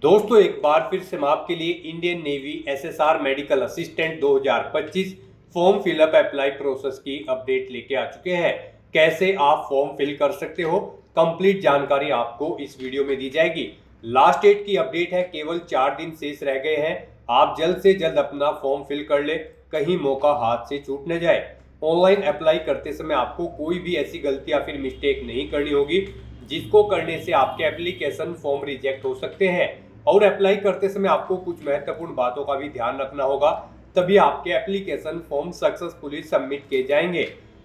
दोस्तों एक बार फिर से हम आपके लिए Indian navy SSR medical assistant 2025 form fill up apply process की अपडेट लेके आ चुके हैं। कैसे आप फॉर्म फिल कर सकते हो, कंप्लीट जानकारी आपको इस वीडियो में दी जाएगी। लास्ट डेट की अपडेट है, केवल 4 दिन शेष रह गए हैं। आप जल्द से जल्द अपना फॉर्म फिल कर ले, कहीं मौका हाथ से छूट न जाए। ऑनलाइन अप्लाई करते समय आपको कोई भी ऐसी गलती या फिर मिस्टेक नहीं करनी होगी जिसको करने से आपके एप्लीकेशन फॉर्म रिजेक्ट हो सकते हैं। और अप्लाई करते समय आपको कुछ महत्वपूर्ण बातों का भी ध्यान रखना होगा, तभी आपके एप्लीकेशन फॉर्म सक्सेसफुली सबमिट किए जाएंगे।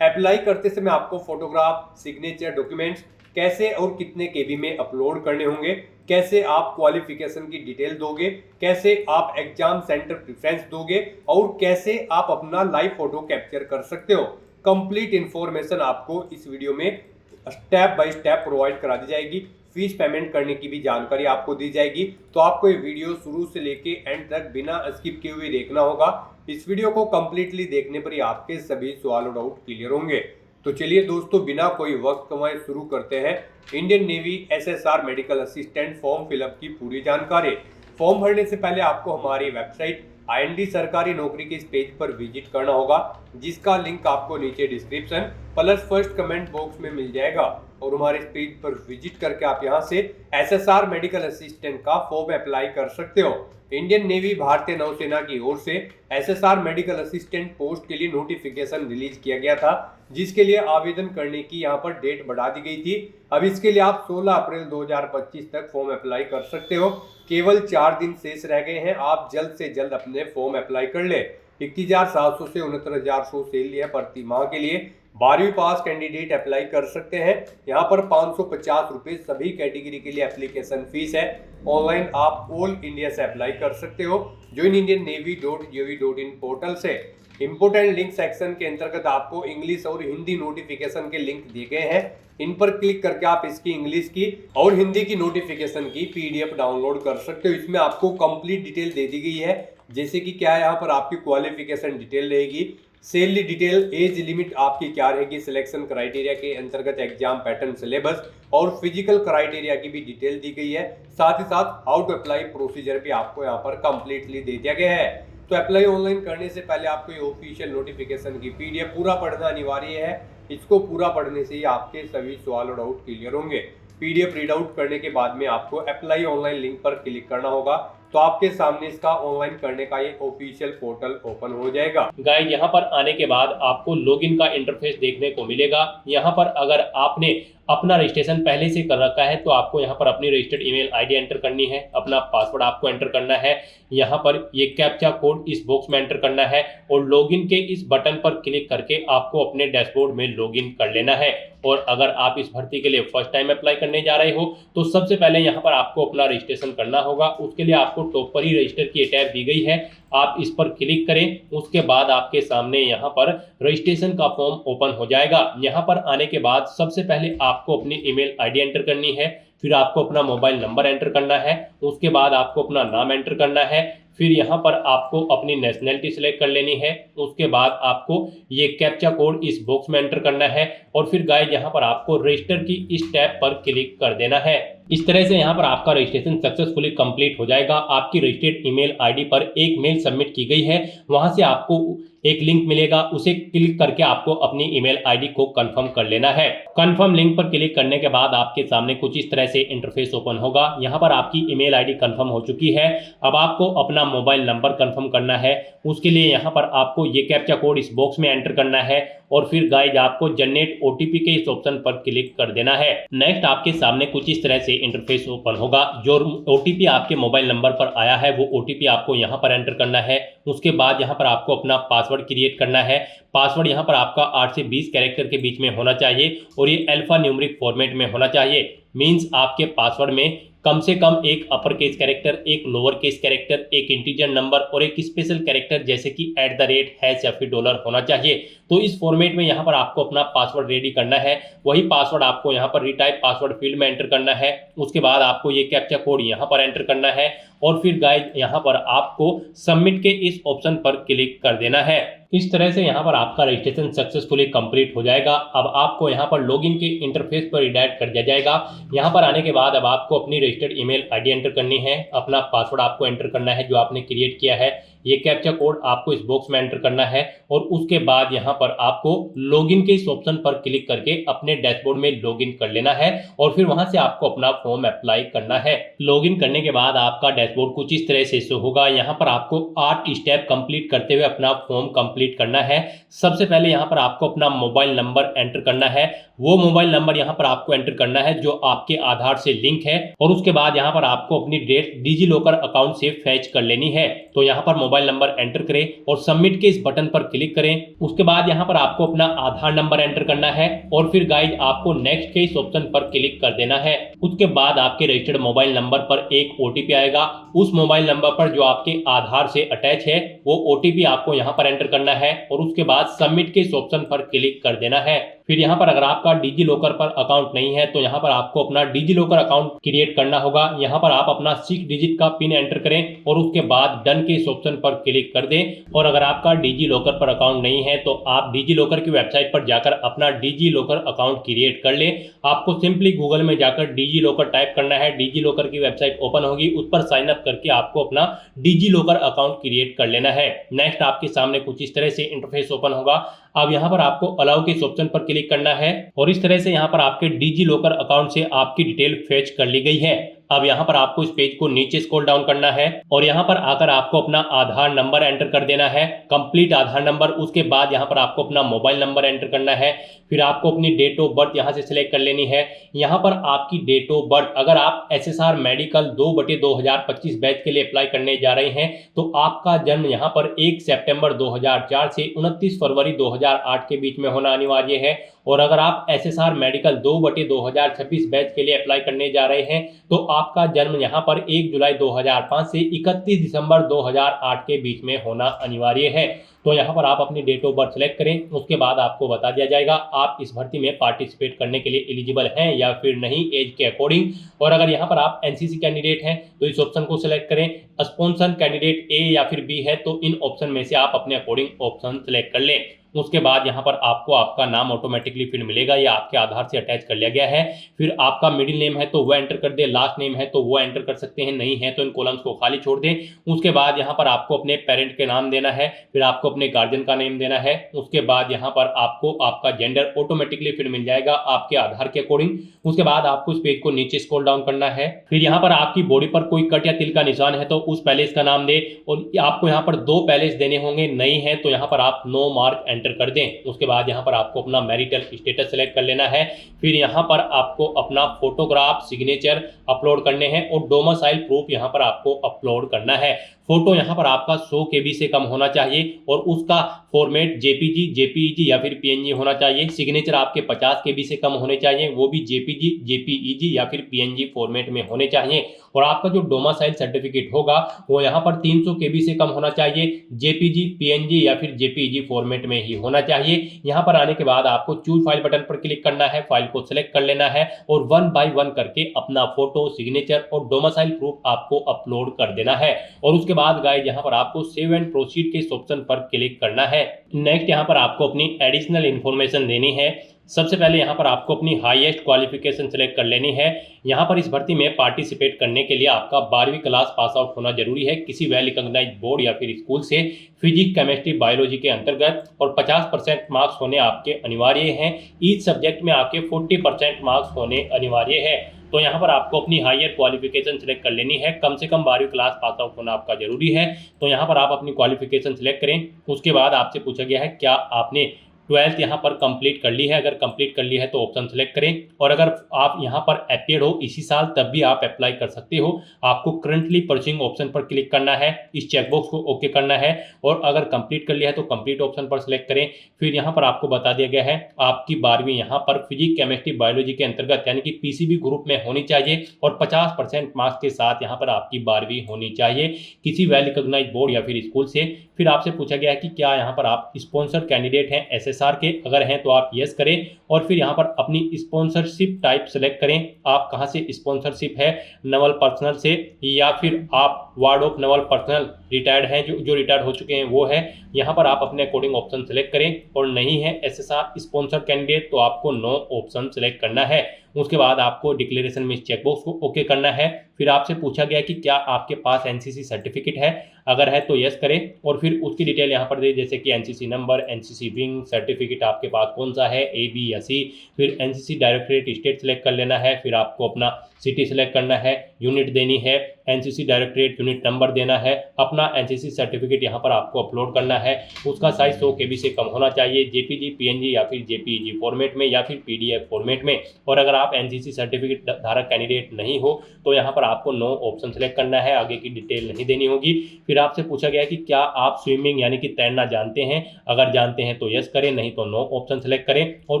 अप्लाई करते समय आपको फोटोग्राफ, सिग्नेचर, डॉक्यूमेंट्स कैसे और कितने केबी में अपलोड करने होंगे, कैसे आप क्वालिफिकेशन की डिटेल दोगे, कैसे आप एग्जाम सेंटर प्रेफरेंस दोगे और कैसे आप अपना लाइव फोटो कैप्चर कर सकते हो। कंप्लीट इंफॉर्मेशन आपको इस वीडियो में स्टेप बाय स्टेप प्रोवाइड करा दी जाएगी। फीस पेमेंट करने की भी जानकारी आपको दी जाएगी। तो आपको ये वीडियो शुरू से लेके एंड तक बिना स्किप किए हुए देखना होगा। इस वीडियो को कंप्लीटली देखने पर ही आपके सभी सवाल और डाउट क्लियर होंगे। तो चलिए दोस्तों, बिना कोई वक्त कमाए शुरू करते हैं Indian navy SSR medical assistant form fill up की पूरी जानकारी। फॉर्म भरने से पहले आपको हमारी वेबसाइट आईएनडी सरकारी नौकरी के इस पेज पर विजिट करना होगा, जिसका लिंक आपको नीचे description plus first comment box में मिल जाएगा। और हमारे इस पेज पर विजिट करके आप यहां से एसएसआर मेडिकल असिस्टेंट का फॉर्म अप्लाई कर सकते हो। इंडियन नेवी भारतीय नौसेना की ओर से एसएसआर मेडिकल असिस्टेंट पोस्ट के लिए नोटिफिकेशन रिलीज किया गया था, जिसके लिए आवेदन करने की यहां पर डेट बढ़ा दी गई थी। अब इसके लिए आप 16 अप्रैल 2025 तक फॉर्म अप्लाई कर सकते हो। केवल 4 दिन शेष रह गए हैं। आप जल्द से जल्द अपने फॉर्म अप्लाई कर ले। 21,700 से 69,100 सैलरी है प्रति माह के लिए। 12वीं पास कैंडिडेट अप्लाई कर सकते हैं। यहाँ पर 550 रुपये सभी कैटेगरी के लिए एप्लीकेशन फीस है। ऑनलाइन आप ऑल इंडिया से अप्लाई कर सकते हो joinindiannavy.gov.in पोर्टल से। इंपोर्टेंट लिंक सेक्शन के अंतर्गत आपको इंग्लिश और हिंदी नोटिफिकेशन के लिंक दिए गए हैं। इन पर क्लिक करके आप इसकी इंग्लिश की और हिंदी की नोटिफिकेशन की पीडीएफ डाउनलोड कर सकते हो। इसमें आपको कंप्लीट डिटेल दे दी गई है, जैसे कि क्या है, यहाँ पर आपकी क्वालिफिकेशन डिटेल रहेगी, सैलरी डिटेल, एज लिमिट आपकी क्या रहेगी, सिलेक्शन क्राइटेरिया के अंतर्गत एग्जाम पैटर्न, सिलेबस और फिजिकल क्राइटेरिया की भी डिटेल दी गई है। साथ ही साथ हाउ टू अप्लाई प्रोसीजर भी आपको यहाँ पर कंप्लीटली दे दिया गया है। तो अप्लाई ऑनलाइन करने से पहले आपको ये ऑफिशियल नोटिफिकेशन की पीडीएफ पूरा पढ़ना अनिवार्य है। इसको पूरा पढ़ने से ही आपके सभी सवाल और डाउट क्लियर होंगे। पीडीएफ रीड आउट करने के बाद में आपको अप्लाई ऑनलाइन लिंक पर क्लिक करना होगा, तो आपके सामने इसका ऑनलाइन करने का ये ऑफिशियल पोर्टल ओपन हो जाएगा। गाइड यहाँ पर आने के बाद आपको लॉगिन का इंटरफेस देखने को मिलेगा। यहाँ पर अगर आपने अपना रजिस्ट्रेशन पहले से कर रखा है तो आपको यहाँ पर अपनी रजिस्टर्ड ईमेल आईडी एंटर करनी है, अपना पासवर्ड आपको एंटर करना है, यहाँ पर ये कैप्चा कोड इस बॉक्स में एंटर करना है और लॉगिन के इस बटन पर क्लिक करके आपको अपने डैशबोर्ड में लॉगिन कर लेना है। और अगर आप इस भर्ती के लिए फर्स्ट टाइम अप्लाई करने जा रहे हो तो सबसे पहले यहाँ पर आपको अपना रजिस्ट्रेशन करना होगा। उसके लिए आपको टॉप पर ही रजिस्टर की टैब दी गई है, आप इस पर क्लिक करें। उसके बाद आपके सामने यहाँ पर रजिस्ट्रेशन का फॉर्म ओपन हो जाएगा। यहाँ पर आने के बाद सबसे पहले आपको अपनी ईमेल आईडी एंटर करनी है, फिर आपको अपना मोबाइल नंबर एंटर करना है, उसके बाद आपको अपना नाम एंटर करना है, फिर यहाँ पर आपको अपनी नेशनैलिटी सिलेक्ट कर लेनी है, उसके बाद आपको ये कैप्चा कोड इस बॉक्स में एंटर करना है और फिर गाइस यहाँ पर आपको रजिस्टर की इस टैब पर क्लिक कर देना है। इस तरह से यहाँ पर आपका रजिस्ट्रेशन सक्सेसफुली कंप्लीट हो जाएगा। आपकी रजिस्टर्ड ईमेल आईडी पर एक मेल सबमिट की गई है, वहां से आपको एक लिंक मिलेगा, उसे क्लिक करके आपको अपनी ईमेल आईडी को कंफर्म कर लेना है। कंफर्म लिंक पर क्लिक करने के बाद आपके सामने कुछ इस तरह से इंटरफेस ओपन होगा। यहाँ पर आपकी ईमेल आईडी कंफर्म हो चुकी है। अब आपको अपना मोबाइल नंबर कंफर्म करना है। उसके लिए यहाँ पर आपको ये कैप्चा कोड इस बॉक्स में एंटर करना है और फिर गाइज आपको जनरेट ओटीपी के इस ऑप्शन पर क्लिक कर देना है। नेक्स्ट आपके सामने कुछ इस तरह से इंटरफेस ओपन होगा। जो ओटीपी आपके मोबाइल नंबर पर आया है वो ओटीपी आपको यहाँ पर एंटर करना है। उसके बाद यहाँ पर आपको अपना पासवर्ड क्रिएट करना है। पासवर्ड यहाँ पर आपका 8 से 20 कैरेक्टर के बीच में होना चाहिए और ये अल्फा न्यूमेरिक फॉर्मेट में होना चाहिए। मीन्स आपके पासवर्ड में कम से कम एक अपर केस कैरेक्टर, एक लोअर केस कैरेक्टर, एक इंटीजर नंबर और एक स्पेशल कैरेक्टर जैसे कि @ हैश या फिर डॉलर होना चाहिए। तो इस फॉर्मेट में यहाँ पर आपको अपना पासवर्ड रेडी करना है। वही पासवर्ड आपको यहाँ पर रिटाइप पासवर्ड फील्ड में एंटर करना है। उसके बाद आपको ये कैप्चा कोड यहाँ पर एंटर करना है और फिर गाइज यहाँ पर आपको सबमिट के इस ऑप्शन पर क्लिक कर देना है। इस तरह से यहाँ पर आपका रजिस्ट्रेशन सक्सेसफुली कंप्लीट हो जाएगा। अब आपको यहाँ पर लॉगिन के इंटरफेस पर रिडायरेक्ट कर दिया जाएगा। यहाँ पर आने के बाद अब आपको अपनी रजिस्टर्ड ईमेल आईडी एंटर करनी है, अपना पासवर्ड आपको एंटर करना है जो आपने क्रिएट किया है, ये कैप्चा कोड आपको इस बॉक्स में एंटर करना है और उसके बाद यहाँ पर आपको लॉगिन के इस ऑप्शन पर क्लिक करके अपने डैशबोर्ड में लॉगिन कर लेना है और फिर वहां से आपको अपना फॉर्म अप्लाई करना है। लॉगिन करने के बाद आपका डैशबोर्ड कुछ इस तरह से शो होगा। यहाँ पर आपको 8 स्टेप कंप्लीट करते हुए अपना फॉर्म कंप्लीट करना है। सबसे पहले यहाँ पर आपको अपना मोबाइल नंबर एंटर करना है। वो मोबाइल नंबर यहाँ पर आपको एंटर करना है जो आपके आधार से लिंक है और उसके बाद यहाँ पर आपको अपनी डिजी लॉकर अकाउंट से फैच कर लेनी है। तो यहाँ पर मोबाइल नंबर एंटर करें और सबमिट के इस बटन पर क्लिक करें। उसके बाद यहाँ पर आपको अपना आधार नंबर एंटर करना है और फिर गाइज आपको नेक्स्ट के इस ऑप्शन पर क्लिक कर देना है। उसके बाद आपके रजिस्टर्ड मोबाइल नंबर पर एक ओटीपी आएगा। उस मोबाइल नंबर पर जो आपके आधार से अटैच है वो ओटीपी आपको यहाँ पर एंटर करना है और उसके बाद सबमिट के इस ऑप्शन पर क्लिक कर देना है। फिर यहाँ पर अगर आपका डिजी लॉकर पर अकाउंट नहीं है तो यहाँ पर आपको अपना डिजी लॉकर अकाउंट क्रिएट करना होगा। यहाँ पर आप अपना 6 डिजिट का पिन एंटर करें और उसके बाद डन के इस ऑप्शन पर क्लिक कर दें। और अगर आपका डिजी लॉकर पर अकाउंट नहीं है तो आप डिजी लॉकर की वेबसाइट पर जाकर अपना डिजी लॉकर अकाउंट क्रिएट कर लें। आपको सिंपली गूगल में जाकर डिजी लॉकर टाइप करना है, डिजी लॉकर की वेबसाइट ओपन होगी, उस पर साइन अप करके आपको अपना डिजी लॉकर अकाउंट क्रिएट कर लेना है। नेक्स्ट आपके सामने कुछ इस तरह से इंटरफेस ओपन होगा। अब यहाँ पर आपको अलाउ के इस ऑप्शन पर क्लिक करना है और इस तरह से यहाँ पर आपके डिजी लॉकर अकाउंट से आपकी डिटेल फेच कर ली गई है। अब यहाँ पर आपको इस पेज को नीचे स्क्रॉल डाउन करना है और यहाँ पर आकर आपको अपना आधार नंबर एंटर कर देना है, कंप्लीट आधार नंबर। उसके बाद यहाँ पर आपको अपना मोबाइल नंबर एंटर करना है। फिर आपको अपनी डेट ऑफ बर्थ यहाँ से सिलेक्ट कर लेनी है। यहाँ पर आपकी डेट ऑफ बर्थ, अगर आप SSR मेडिकल 2/2025 बैच के लिए अप्लाई करने जा रहे हैं तो आपका जन्म यहाँ पर 1 सितंबर 2004 से 29 फरवरी 2008 के बीच में होना अनिवार्य है। और अगर आप SSR मेडिकल 2/2026 बैच के लिए अप्लाई करने जा रहे हैं तो आपका जन्म यहाँ पर 1 जुलाई 2005 से 31 दिसंबर 2008 के बीच में होना अनिवार्य है। तो यहाँ पर आप अपनी डेट ऑफ बर्थ सेलेक्ट करें। उसके बाद आपको बता दिया जाएगा आप इस भर्ती में पार्टिसिपेट करने के लिए एलिजिबल हैं या फिर नहीं एज के अकॉर्डिंग। और अगर यहाँ पर आप एनसीसी कैंडिडेट हैं तो इस ऑप्शन को सिलेक्ट करें। स्पॉन्सर कैंडिडेट ए या फिर बी है तो इन ऑप्शन में से आप अपने अकॉर्डिंग ऑप्शन सेलेक्ट कर लें। उसके बाद यहाँ पर आपको आपका नाम ऑटोमेटिकली फिर मिलेगा, या आपके आधार से अटैच कर लिया गया है। फिर आपका मिडिल नेम है तो वो एंटर कर दे, लास्ट नेम है तो वो एंटर कर सकते हैं, नहीं है तो इन कॉलम्स को खाली छोड़ दें। उसके बाद यहाँ पर आपको अपने पेरेंट के नाम देना है, फिर आपको अपने गार्जियन का नेम देना है। उसके बाद यहाँ पर आपको आपका जेंडर ऑटोमेटिकली फिर मिल जाएगा आपके आधार के अकॉर्डिंग। उसके बाद आपको इस पेज को नीचे स्क्रॉल डाउन करना है। फिर यहाँ पर आपकी बॉडी पर कोई कट या तिल का निशान है तो उस पैलेस का नाम दे और आपको यहाँ पर 2 पैलेस देने होंगे, नहीं है तो यहाँ पर आप नो मार्क एंटर कर दें। उसके बाद यहाँ पर आपको अपना मैरिटल स्टेटस सेलेक्ट कर लेना है। फिर यहाँ पर आपको अपना फोटोग्राफ, सिग्नेचर अपलोड करने हैं और डोमिसाइल प्रूफ यहाँ पर आपको अपलोड करना है। फोटो यहाँ पर आपका 100 KB से कम होना चाहिए और उसका फॉर्मेट JPG, JPEG या फिर PNG होना चाहिए। सिग्नेचर आपके 50 KB से कम होने चाहिए, वो भी JPG, JPEG या फिर PNG फॉर्मेट में होने चाहिए। और आपका जो डोमिसाइल सर्टिफिकेट होगा वो यहाँ पर 300 KB से कम होना चाहिए, JPG, PNG या फिर JPEG फॉर्मेट में ही होना चाहिए। यहाँ पर आने के बाद आपको चूज फाइल बटन पर क्लिक करना है, फाइल को सिलेक्ट कर लेना है और 1 बाय 1 करके अपना फोटो, सिग्नेचर और डोमिसाइल प्रूफ आपको अपलोड कर देना है। और उसके बाद गाइस यहाँ पर आपको सेव एंड प्रोसीड के इस ऑप्शन पर क्लिक करना है। नेक्स्ट यहाँ पर आपको अपनी एडिशनल इंफॉर्मेशन देनी है। सबसे पहले यहाँ पर आपको अपनी हाईएस्ट क्वालिफिकेशन सेलेक्ट कर लेनी है। यहाँ पर इस भर्ती में पार्टिसिपेट करने के लिए आपका 12वीं क्लास पास आउट होना जरूरी है किसी वेल रिकॉग्नाइज्ड बोर्ड या फिर स्कूल से, फिजिक्स, केमिस्ट्री, बायोलॉजी के अंतर्गत, और 50% मार्क्स होने आपके अनिवार्य हैं। ईच सब्जेक्ट में आपके 40% मार्क्स होने अनिवार्य है। तो यहाँ पर आपको अपनी हायर क्वालिफिकेशन सिलेक्ट कर लेनी है। कम से कम 12वीं क्लास पास आउट होना आपका जरूरी है। तो यहाँ पर आप अपनी क्वालिफिकेशन सिलेक्ट करें। उसके बाद आपसे पूछा गया है क्या आपने 12th यहाँ पर कंप्लीट कर ली है। अगर कंप्लीट कर ली है तो ऑप्शन सेलेक्ट करें, और अगर आप यहाँ पर अपीयर्ड हो इसी साल तब भी आप अप्लाई कर सकते हो। आपको करंटली परस्यूइंग ऑप्शन पर क्लिक करना है, इस चेकबॉक्स को ओके करना है, और अगर कंप्लीट कर लिया है तो कंप्लीट ऑप्शन पर सिलेक्ट करें। फिर यहाँ पर आपको बता दिया गया है आपकी 12वीं यहाँ पर फिजिक्स, केमिस्ट्री, बायोलॉजी के अंतर्गत यानी कि PCB ग्रुप में होनी चाहिए और 50% मार्क्स के साथ यहाँ पर आपकी 12वीं होनी चाहिए किसी वेल रिकॉग्नाइज्ड बोर्ड या फिर स्कूल से। फिर आपसे पूछा गया है कि क्या यहाँ पर आप स्पॉन्सर कैंडिडेट हैं SSR के, अगर हैं तो आप यस करें और फिर यहाँ पर अपनी स्पॉन्सरशिप टाइप सेलेक्ट करें। आप कहाँ से स्पॉन्सरशिप है, नवल पर्सनल से या फिर आप ward of Naval personal retired हैं, जो रिटायर्ड हो चुके हैं वो है। यहाँ पर आप अपने अकॉर्डिंग ऑप्शन सेलेक्ट करें और नहीं है SSR स्पॉन्सर कैंडिडेट तो आपको नो ऑप्शन सेलेक्ट करना है। उसके बाद आपको डिक्लेरेशन में इस चेकबॉक्स को ओके करना है। फिर आपसे पूछा गया कि क्या आपके पास एनसीसी सर्टिफिकेट है, अगर है तो यस करें और फिर उसकी डिटेल यहाँ पर दे, जैसे कि NCC number, NCC wing, certificate आपके पास कौन सा है, ए बी या सी। फिर एनसीसी डायरेक्टरेट स्टेट सेलेक्ट कर लेना है। फिर आपको अपना सिटी सेलेक्ट करना है, यूनिट देनी है, एनसीसी डायरेक्टरेट यूनिट नंबर देना है, अपना एनसीसी सर्टिफिकेट यहाँ पर आपको अपलोड करना है। उसका साइज 100 KB से कम होना चाहिए, जेपीजी, पीएनजी या फिर जेपीईजी फॉर्मेट में या फिर पीडीएफ फॉर्मेट में। और अगर आप एनसीसी सर्टिफिकेट धारक कैंडिडेट नहीं हो तो यहाँ पर आपको नो ऑप्शन सेलेक्ट करना है, आगे की डिटेल नहीं देनी होगी। फिर आपसे पूछा गया कि क्या आप स्विमिंग यानी कि तैरना जानते हैं, अगर जानते हैं तो यस करें, नहीं तो नो ऑप्शन सेलेक्ट करें। और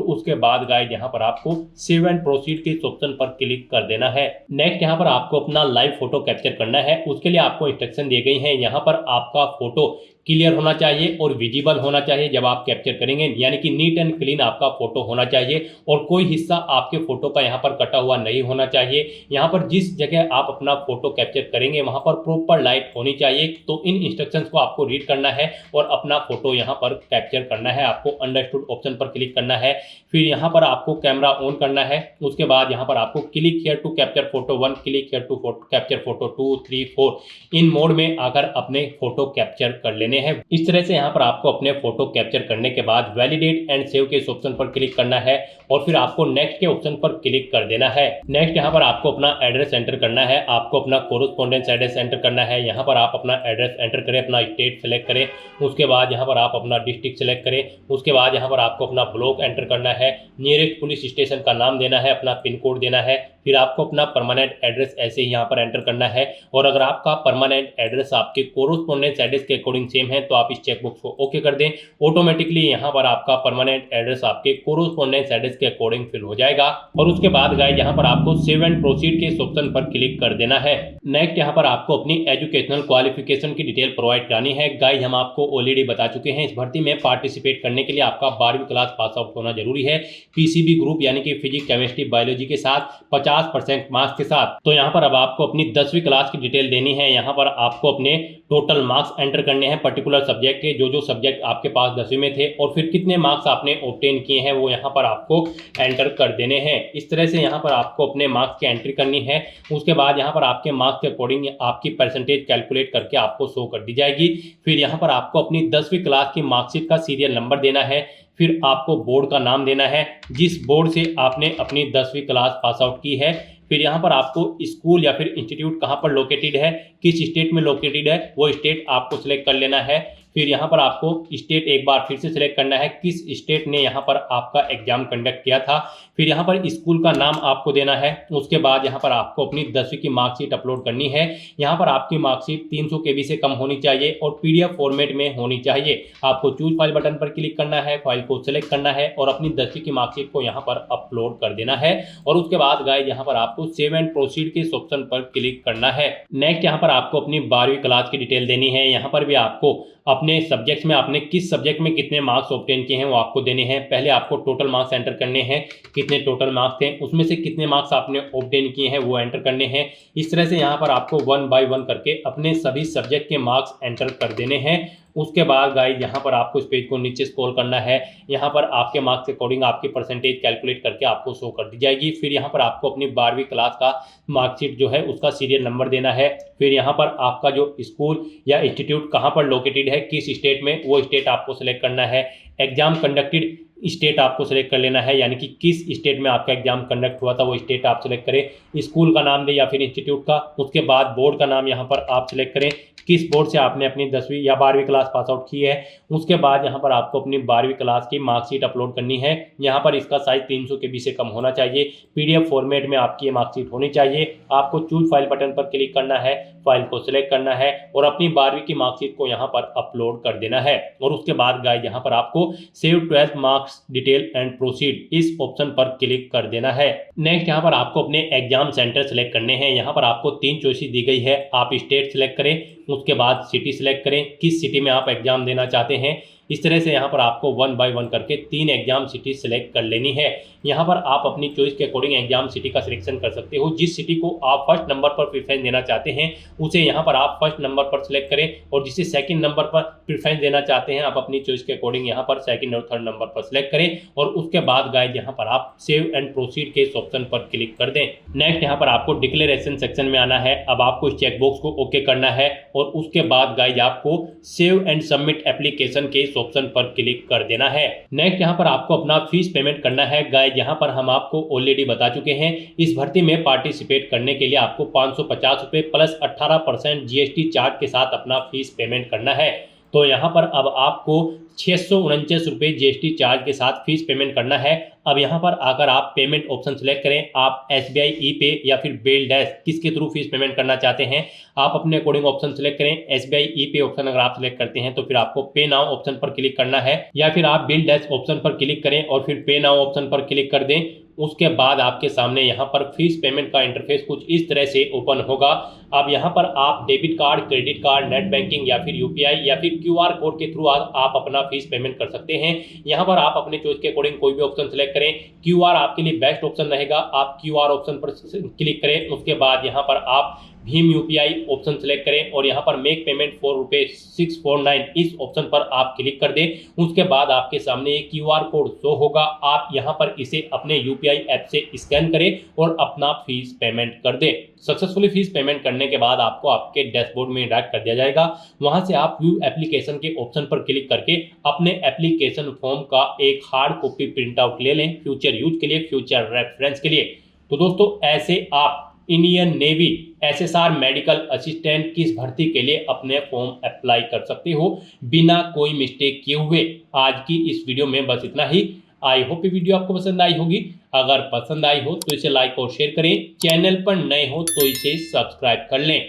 उसके बाद गाइड यहाँ पर आपको सेव एंड प्रोसीड के इस ऑप्शन पर क्लिक कर देना है। नेक्स्ट यहाँ पर आपको अपना लाइव फोटो कैप्चर करना है। उसके लिए आपको इंस्ट्रक्शन दी गई है। यहाँ पर आपका फोटो क्लियर होना चाहिए और विजिबल होना चाहिए जब आप कैप्चर करेंगे, यानी कि नीट एंड क्लीन आपका फोटो होना चाहिए और कोई हिस्सा आपके फोटो का यहाँ पर कटा हुआ नहीं होना चाहिए। यहाँ पर जिस जगह आप अपना फोटो कैप्चर करेंगे वहाँ पर प्रॉपर लाइट होनी चाहिए। तो इन इंस्ट्रक्शंस को आपको रीड करना है और अपना फोटो यहाँ पर कैप्चर करना है। आपको अंडरस्टूड ऑप्शन पर क्लिक करना है। फिर यहाँ पर आपको कैमरा ऑन करना है। उसके बाद यहाँ पर आपको click here to capture photo 1, click here to capture photo 2, 3, 4 इन मोड में आकर अपने फोटो कैप्चर कर लेने हैं। इस तरह से यहाँ पर आपको अपने फोटो कैप्चर करने के बाद वैलिडेट एंड सेव के इस ऑप्शन पर क्लिक करना है और फिर आपको नेक्स्ट के ऑप्शन पर क्लिक कर देना है। नेक्स्ट यहाँ पर आपको अपना एड्रेस एंटर करना है, आपको अपना कोरेस्पोंडेंस एड्रेस एंटर करना है। यहाँ पर आप अपना एड्रेस एंटर करें, अपना स्टेट सेलेक्ट करें, उसके बाद यहाँ पर आप अपना डिस्ट्रिक्ट सेलेक्ट करें, उसके बाद यहाँ पर आपको अपना ब्लॉक एंटर करना है, नियरेस्ट पुलिस स्टेशन का नाम देना है, अपना पिन कोड देना है। फिर आपको अपना परमानेंट एड्रेस ऐसे ही यहाँ पर एंटर करना है और अगर आपका परमानेंट एड्रेस आपके कोरेस्पोंडेंस एड्रेस के अकॉर्डिंग सेम है तो आप इस चेकबॉक्स को ओके कर दें। ऑटोमेटिकली यहाँ पर आपका परमानेंट एड्रेस आपके कोरेस्पोंडेंस एड्रेस के अकॉर्डिंग फिल हो जाएगा और उसके बाद गाइस यहाँ पर आपको सेव एंड प्रोसीड के इस ऑप्शन पर क्लिक कर देना है। नेक्स्ट यहाँ पर आपको अपनी एजुकेशनल क्वालिफिकेशन की डिटेल प्रोवाइड करानी है। गाइस हम आपको ऑलरेडी बता चुके हैं, इस भर्ती में पार्टिसिपेट करने के लिए आपका 12वीं क्लास पास आउट होना जरूरी है, पीसीबी ग्रुप यानी कि फिजिक्स, केमिस्ट्री, बायोलॉजी के साथ 50% मार्क्स के साथ। तो यहाँ पर अब आपको अपनी 10वीं क्लास की डिटेल देनी है। यहाँ पर आपको अपने टोटल मार्क्स एंटर करने हैं पर्टिकुलर सब्जेक्ट के, जो सब्जेक्ट आपके पास 10वीं में थे और फिर कितने मार्क्स आपने ऑब्टेन किए हैं वो यहाँ पर आपको एंटर कर देने हैं। इस तरह से यहाँ पर आपको अपने मार्क्स की एंट्री करनी है। उसके बाद यहाँ पर आपके मार्क्स के अकॉर्डिंग आपकी परसेंटेज कैलकुलेट करके आपको शो कर दी जाएगी। फिर यहाँ पर आपको अपनी 10वीं क्लास की मार्कशीट का सीरियल नंबर देना है। फिर आपको बोर्ड का नाम देना है जिस बोर्ड से आपने अपनी 10वीं क्लास पास आउट की है। फिर यहाँ पर आपको स्कूल या फिर इंस्टीट्यूट कहाँ पर लोकेटेड है, किस स्टेट में लोकेटेड है, वो स्टेट आपको सिलेक्ट कर लेना है। फिर यहाँ पर आपको स्टेट एक बार फिर से सिलेक्ट करना है, किस स्टेट ने यहाँ पर आपका एग्जाम कंडक्ट किया था। फिर यहाँ पर स्कूल का नाम आपको देना है। उसके बाद यहाँ पर आपको अपनी 10वीं की मार्कशीट अपलोड करनी है। यहाँ पर आपकी मार्कशीट 300 KB से कम होनी चाहिए और PDF फॉर्मेट में होनी चाहिए। आपको चूज फाइल बटन पर क्लिक करना है, फाइल को सिलेक्ट करना है और अपनी 10वीं की मार्कशीट को यहाँ पर अपलोड कर देना है और उसके बाद गाइस यहाँ पर आपको सेव एंड प्रोसीड के इस ऑप्शन पर क्लिक करना है। नेक्स्ट यहाँ पर आपको अपनी 12वीं क्लास की डिटेल देनी है। यहाँ पर भी आपको अपने सब्जेक्ट्स में आपने किस सब्जेक्ट में कितने मार्क्स ऑब्टेन किए हैं वो आपको देने हैं। पहले आपको टोटल मार्क्स एंटर करने हैं, कितने टोटल मार्क्स थे, उसमें से कितने मार्क्स आपने ऑब्टेन किए हैं वो एंटर करने हैं। इस तरह से यहाँ पर आपको 1 by 1 करके अपने सभी सब्जेक्ट के मार्क्स एंटर कर देने हैं। उसके बाद गाइस यहाँ पर आपको इस पेज को नीचे स्क्रॉल करना है। यहाँ पर आपके मार्क्स के अकॉर्डिंग आपकी परसेंटेज कैलकुलेट करके आपको शो कर दी जाएगी। फिर यहाँ पर आपको अपनी 12वीं क्लास का मार्कशीट जो है उसका सीरियल नंबर देना है। फिर यहाँ पर आपका जो स्कूल या इंस्टीट्यूट कहाँ पर लोकेटेड है, किस स्टेट में, वो स्टेट आपको सिलेक्ट करना है। एग्जाम कंडक्टेड स्टेट आपको सिलेक्ट कर लेना है, यानी कि किस स्टेट में आपका एग्जाम कंडक्ट हुआ था वो स्टेट आप सिलेक्ट करें। स्कूल का नाम दें या फिर इंस्टीट्यूट का। उसके बाद बोर्ड का नाम यहाँ पर आप सिलेक्ट करें, किस बोर्ड से आपने अपनी 10वीं या 12वीं क्लास पास आउट की है। उसके बाद यहाँ पर आपको अपनी 12वीं क्लास की मार्कशीट अपलोड करनी है। यहाँ पर इसका साइज 300 KB से कम होना चाहिए, PDF फॉर्मेट में आपकी ये मार्कशीट होनी चाहिए। आपको चूज फाइल बटन पर क्लिक करना है, फाइल को सिलेक्ट करना है और अपनी 12वीं की मार्कशीट को यहाँ पर अपलोड कर देना है और उसके बाद गाइस यहाँ पर आपको save 12 marks detail and proceed इस ऑप्शन पर क्लिक कर देना है। नेक्स्ट यहाँ पर आपको अपने एग्जाम सेंटर सेलेक्ट करने हैं। यहाँ पर आपको 3 चॉइसेस दी गई है। आप स्टेट सेलेक्ट करें, उसके बाद सिटी सिलेक्ट करें, किस सिटी में आप एग्जाम देना चाहते हैं। इस तरह से यहाँ पर आपको 1 बाय 1 करके 3 एग्जाम सिटी सेलेक्ट कर लेनी है। यहाँ पर आप अपनी चॉइस के अकॉर्डिंग एग्जाम सिटी का सिलेक्शन कर सकते हो। जिस सिटी को आप फर्स्ट नंबर पर प्रेफरेंस देना चाहते हैं उसे यहाँ पर आप फर्स्ट नंबर पर सिलेक्ट करें, और जिसे सेकंड नंबर पर प्रेफरेंस देना चाहते हैं आप अपनी चॉइस के अकॉर्डिंग यहाँ पर सेकंड और थर्ड नंबर पर सिलेक्ट करें, और उसके बाद गाइस यहाँ पर आप सेव एंड प्रोसीड के इस ऑप्शन पर क्लिक कर दें। नेक्स्ट यहाँ पर आपको डिक्लेरेशन सेक्शन में आना है। अब आपको इस चेकबॉक्स को ओके करना है, और उसके बाद गाइस आपको सेव एंड सबमिट एप्लीकेशन के इस ऑप्शन पर क्लिक कर देना है। नेक्स्ट यहाँ पर आपको अपना फीस पेमेंट करना है। गाइस यहाँ पर हम आपको ऑलरेडी बता चुके हैं, इस भर्ती में पार्टिसिपेट करने के लिए आपको 550 रुपये प्लस 18% GST चार्ज के साथ अपना फीस पेमेंट करना है। तो यहाँ पर अब आपको 649 रुपये GST चार्ज के साथ फीस पेमेंट करना है। अब यहाँ पर अगर आप पेमेंट ऑप्शन सेलेक्ट करें, आप SBI ई-पे या फिर बिल डैश किसके थ्रू फीस पेमेंट करना चाहते हैं आप अपने अकॉर्डिंग ऑप्शन सेलेक्ट करें। SBI ई-पे ऑप्शन अगर आप सेलेक्ट करते हैं तो फिर आपको पे नाउ ऑप्शन पर क्लिक करना है, या फिर आप बिल डैश ऑप्शन पर क्लिक करें और फिर पे नाउ ऑप्शन पर क्लिक कर दें। उसके बाद आपके सामने यहाँ पर फीस पेमेंट का इंटरफेस कुछ इस तरह से ओपन होगा। अब यहाँ पर आप debit card, credit card, net banking या फिर UPI या फिर QR कोड के थ्रू आप अपना फीस पेमेंट कर सकते हैं। यहाँ पर आप अपने चॉइस के अकॉर्डिंग कोई भी ऑप्शन सेलेक्ट करें। QR आपके लिए बेस्ट ऑप्शन रहेगा, आप QR ऑप्शन पर क्लिक करें। उसके बाद यहाँ पर आप भीम UPI ऑप्शन सेलेक्ट करें और यहाँ पर मेक पेमेंट फॉर ₹649 इस ऑप्शन पर आप क्लिक कर दें। उसके बाद आपके सामने एक QR कोड शो होगा, आप यहाँ पर इसे अपने UPI ऐप से स्कैन करें और अपना फीस पेमेंट कर दें। सक्सेसफुली फीस पेमेंट करने के बाद आपको आपके डैशबोर्ड में डायरेक्ट कर दिया जाएगा। वहां से आप व्यू एप्लीकेशन के ऑप्शन पर क्लिक करके अपने एप्लीकेशन फॉर्म का एक हार्ड कॉपी प्रिंट आउट ले लें, फ्यूचर यूज के लिए, फ्यूचर रेफरेंस के लिए। तो दोस्तों ऐसे आप Indian navy SSR medical assistant की इस भर्ती के लिए अपने फॉर्म अप्लाई कर सकते हो बिना कोई मिस्टेक किए हुए। आज की इस वीडियो में बस इतना ही। आई होप ये वीडियो आपको पसंद आई होगी। अगर पसंद आई हो तो इसे लाइक और शेयर करें, चैनल पर नए हो तो इसे सब्सक्राइब कर लें।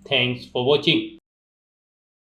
Thanks for watching.